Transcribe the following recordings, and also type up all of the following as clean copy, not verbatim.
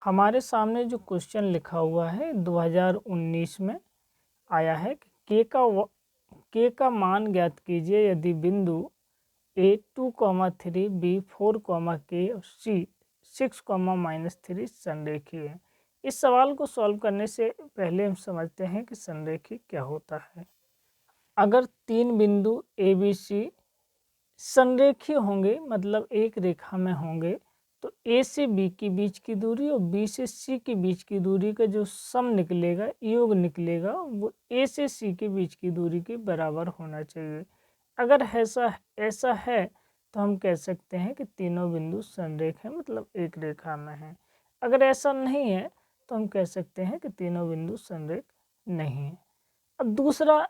हमारे सामने जो क्वेश्चन लिखा हुआ है 2019 में आया है कि के का मान ज्ञात कीजिए यदि बिंदु A 2,3 B 4, और C 6, -3 संरेखी है। इस सवाल को सॉल्व करने से पहले हम समझते हैं कि संरेखी क्या होता है। अगर तीन बिंदु A B C संरेखी होंगे, मतलब एक रेखा में होंगे, तो A से B के बीच की दूरी और B से C के बीच की दूरी का जो सम निकलेगा, योग निकलेगा, वो A से C के बीच की दूरी के बराबर होना चाहिए। अगर ऐसा है तो हम कह सकते हैं कि तीनों बिंदु संरेख हैं, मतलब एक रेखा में हैं। अगर ऐसा नहीं है तो हम कह सकते हैं कि तीनों बिंदु संरेख नहीं हैं। अब दूसरा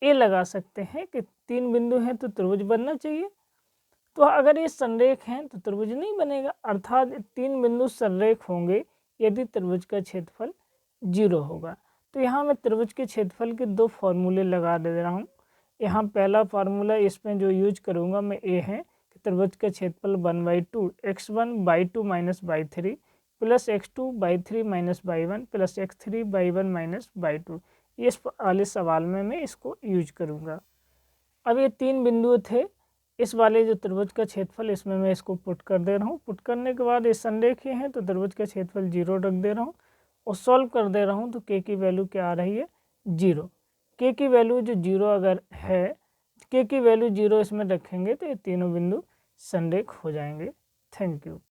ये लगा सकते हैं कि तीन बिंदु हैं तो त्रिभुज बनना चाहिए, तो अगर ये संरेख हैं तो त्रिभुज नहीं बनेगा, अर्थात तीन बिंदु संरेख होंगे यदि त्रिभुज का क्षेत्रफल 0 होगा। तो यहाँ मैं त्रिभुज के क्षेत्रफल के दो फॉर्मूले लगा दे रहा हूँ। यहाँ पहला फार्मूला, इसमें जो यूज करूँगा मैं, ये है कि त्रिभुज का क्षेत्रफल 1/2 x1/2 - y3 plus x2/3 - y1 plus x3/1 - y2। इस वाले सवाल में मैं इसको यूज करूँगा। अब ये तीन बिंदु थे, इस वाले जो त्रिभुज का क्षेत्रफल, इसमें मैं इसको पुट कर दे रहा हूँ। पुट करने के बाद ये संरेखीय हैं तो त्रिभुज का क्षेत्रफल 0 रख दे रहा हूँ और सॉल्व कर दे रहा हूँ। तो के की वैल्यू क्या आ रही है? 0। के की वैल्यू जो 0 अगर है, के की वैल्यू 0 इसमें रखेंगे तो ये तीनों बिंदु संरेख हो जाएंगे। Thank you.